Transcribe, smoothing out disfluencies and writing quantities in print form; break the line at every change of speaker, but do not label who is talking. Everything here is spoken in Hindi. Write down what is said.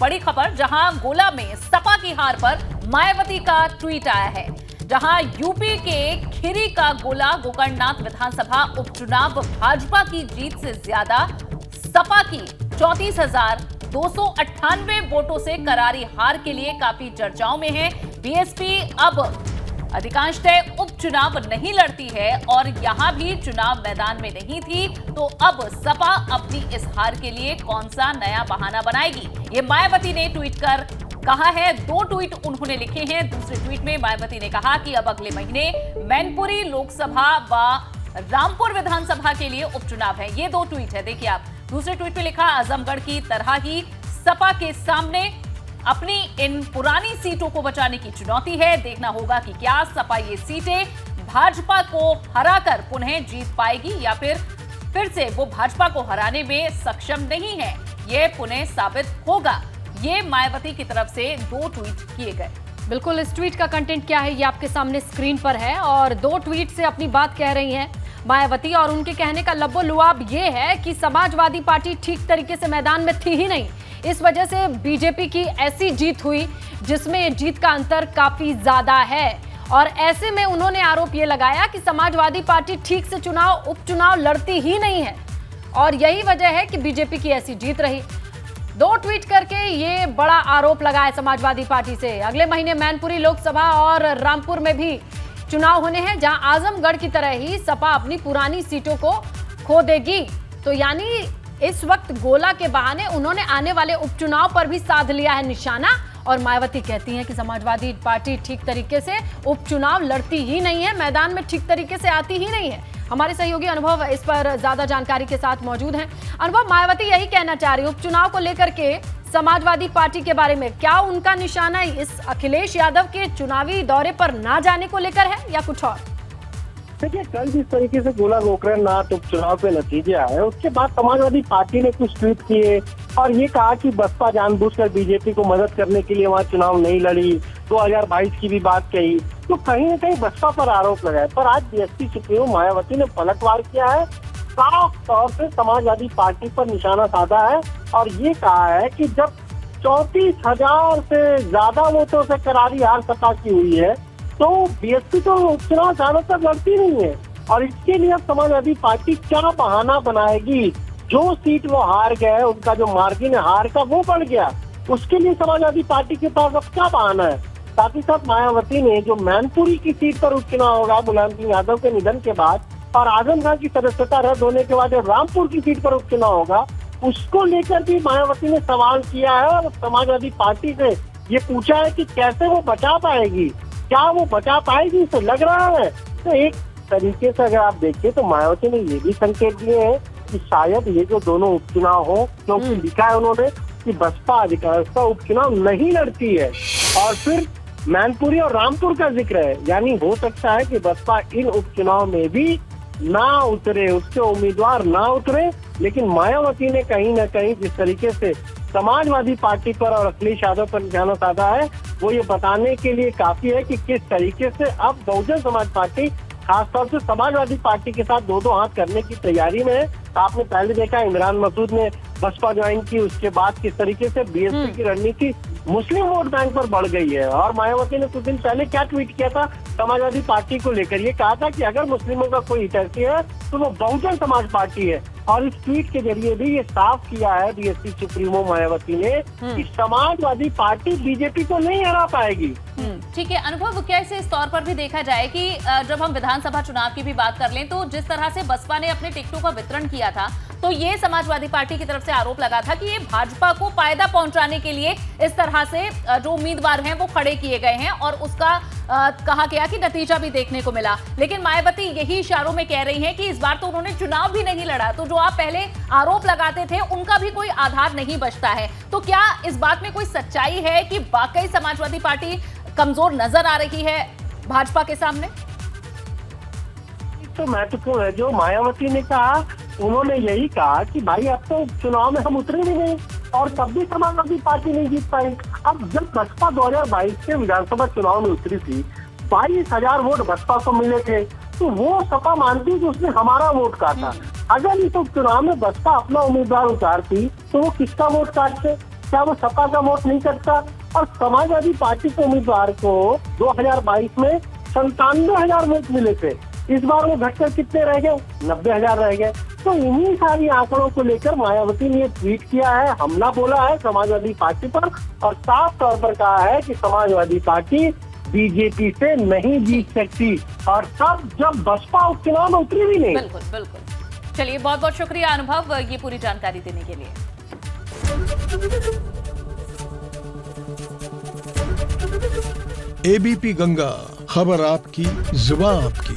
बड़ी खबर, जहां गोला में सपा की हार पर मायावती का ट्वीट आया है, जहां यूपी के खीरी का गोला गोकर्णनाथ विधानसभा उपचुनाव भाजपा की जीत से ज्यादा सपा की 34,298 वोटों से करारी हार के लिए काफी चर्चाओं में है। बीएसपी अब अधिकांशतः उपचुनाव नहीं लड़ती है और यहां भी चुनाव मैदान में नहीं थी, तो अब सपा अपनी इस हार के लिए कौन सा नया बहाना बनाएगी, ये मायावती ने ट्वीट कर कहा है। 2 ट्वीट उन्होंने लिखे हैं। दूसरे ट्वीट में मायावती ने कहा कि अब अगले महीने मैनपुरी लोकसभा व रामपुर विधानसभा के लिए उपचुनाव है। ये 2 ट्वीट है, देखिए आप। दूसरे ट्वीट में लिखा, आजमगढ़ की तरह ही सपा के सामने अपनी इन पुरानी सीटों को बचाने की चुनौती है। देखना होगा कि क्या सपा ये सीटें भाजपा को हराकर पुनः जीत पाएगी या फिर से वो भाजपा को हराने में सक्षम नहीं है, ये पुनः साबित होगा। ये मायावती की तरफ से 2 ट्वीट किए गए।
बिल्कुल, इस ट्वीट का कंटेंट क्या है ये आपके सामने स्क्रीन पर है और 2 ट्वीट से अपनी बात कह रही हैं मायावती, और उनके कहने का लब्बो-लुआब ये है कि समाजवादी पार्टी ठीक तरीके से मैदान में थी ही नहीं, इस वजह से बीजेपी की ऐसी जीत हुई जिसमें जीत का अंतर काफी ज्यादा है। और ऐसे में उन्होंने आरोप ये लगाया कि समाजवादी पार्टी ठीक से उपचुनाव लड़ती ही नहीं है और यही वजह है कि बीजेपी की ऐसी जीत रही। 2 ट्वीट करके ये बड़ा आरोप लगाया समाजवादी पार्टी से। अगले महीने मैनपुरी लोकसभा और रामपुर में भी चुनाव होने हैं, जहां आजमगढ़ की तरह ही सपा अपनी पुरानी सीटों को खो देगी। तो यानी इस वक्त गोला के बहाने उन्होंने आने वाले उपचुनाव पर भी साध लिया है निशाना। और मायावती कहती हैं कि समाजवादी पार्टी ठीक तरीके से उपचुनाव लड़ती ही नहीं है, मैदान में ठीक तरीके से आती ही नहीं है। हमारे सहयोगी अनुभव इस पर ज्यादा जानकारी के साथ मौजूद हैं। अनुभव, मायावती यही कहना चाह रही है उपचुनाव को लेकर के समाजवादी पार्टी के बारे में, क्या उनका निशाना इस अखिलेश यादव के चुनावी दौरे पर ना जाने को लेकर है या कुछ और?
देखिए, कल जिस तरीके से गोला गोकर्णनाथ उपचुनाव के नतीजे आए, उसके बाद समाजवादी पार्टी ने कुछ ट्वीट किए और ये कहा कि बसपा जानबूझकर बीजेपी को मदद करने के लिए वहाँ चुनाव नहीं लड़ी। 2022 की भी बात कही, तो कहीं न कहीं बसपा पर आरोप लगाए। पर आज बीएसपी सुप्रीमो मायावती ने पलटवार किया है, साफ तौर से समाजवादी पार्टी पर निशाना साधा है और ये कहा है कि जब 34,000 से ज्यादा वोटों से करारी हार सपा की हुई है, तो बीएसपी तो उपचुनाव ज्यादातर लड़ती नहीं है और इसके लिए अब समाजवादी पार्टी क्या बहाना बनाएगी। जो सीट वो हार गए, उनका जो मार्जिन हार का वो बढ़ गया, उसके लिए समाजवादी पार्टी के पास अब क्या बहाना है। साथ ही साथ मायावती ने जो मैनपुरी की सीट पर उपचुनाव होगा मुलायम सिंह यादव के निधन के बाद और आजमगढ़ की सदस्यता रद्द होने के बाद जो रामपुर की सीट पर उपचुनाव होगा, उसको लेकर भी मायावती ने सवाल किया है और समाजवादी पार्टी से ये पूछा है कि कैसे वो बचा पाएगी, क्या वो बचा पाएगी, इसे लग रहा है। तो एक तरीके से अगर आप देखिए तो मायावती ने ये भी संकेत दिए हैं कि शायद ये जो दोनों उपचुनाव हो, क्योंकि लिखा है उन्होंने कि बसपा अधिकांशतः उपचुनाव नहीं लड़ती है और फिर मैनपुरी और रामपुर का जिक्र है, यानी हो सकता है कि बसपा इन उपचुनाव में भी ना उतरे, उसके उम्मीदवार ना उतरे। लेकिन मायावती ने कहीं ना कहीं जिस तरीके से समाजवादी पार्टी पर और अखिलेश यादव पर निशाना साधा है, वो ये बताने के लिए काफी है कि किस तरीके से अब बहुजन समाज पार्टी खासतौर से समाजवादी पार्टी के साथ 2-2 हाथ करने की तैयारी में है। आपने पहले देखा इमरान मसूद ने बसपा ज्वाइन की, उसके बाद किस तरीके से बीएसपी की रणनीति मुस्लिम वोट बैंक पर बढ़ गई है। और मायावती ने कुछ दिन पहले क्या ट्वीट किया था समाजवादी पार्टी को लेकर, ये कहा था कि अगर मुस्लिमों का कोई हितैषी है तो वो बहुजन समाज पार्टी है। और इस ट्वीट के जरिए भी ये साफ किया है बीएसपी सुप्रीमो मायावती ने कि समाजवादी पार्टी बीजेपी को नहीं हरा पाएगी।
ठीक है अनुभव, क्या इसे इस तौर पर भी देखा जाए कि जब हम विधानसभा चुनाव की भी बात कर लें तो जिस तरह से बसपा ने अपने टिकटों का वितरण किया था, तो ये समाजवादी पार्टी की तरफ से आरोप लगा था कि ये भाजपा को फायदा पहुंचाने के लिए इस तरह से जो उम्मीदवार हैं वो खड़े किए गए हैं और उसका कहा गया कि नतीजा भी देखने को मिला। लेकिन मायावती यही इशारों में कह रही हैं कि इस बार तो उन्होंने चुनाव भी नहीं लड़ा, तो जो आप पहले आरोप लगाते थे उनका भी कोई आधार नहीं बचता है। तो क्या इस बात में कोई सच्चाई है कि वाकई समाजवादी पार्टी कमजोर नजर आ रही है भाजपा के सामने?
तो महत्वपूर्ण है जो मायावती ने कहा, उन्होंने यही कहा कि भाई अब तो चुनाव में हम उतरे नहीं गए और तब भी समाजवादी पार्टी नहीं जीत पाई। अब जब बसपा 2022 के विधानसभा चुनाव में उतरी थी, 22,000 वोट बसपा को मिले थे, तो वो सपा मानती कि उसने हमारा वोट काटा। अगर इस उपचुनाव में बसपा अपना उम्मीदवार उतारती तो वो किसका वोट काटते? क्या वो सपा का वोट नहीं करता? और समाजवादी पार्टी के उम्मीदवार को 2022 में 97,000 वोट मिले थे, इस बार वो घटकर कितने रह गए? 90,000 रह गए। तो इन्हीं सारी आंकड़ों को लेकर मायावती ने ट्वीट किया है, हमला बोला है समाजवादी पार्टी पर, और साफ तौर पर कहा है कि समाजवादी पार्टी बीजेपी से नहीं जीत सकती, और तब जब बसपा उपचुनाव में उतरी भी नहीं।
बिल्कुल बिल्कुल। चलिए, बहुत बहुत शुक्रिया अनुभव, ये पूरी जानकारी देने के लिए।
एबीपी गंगा, खबर आपकी, जुबान आपकी।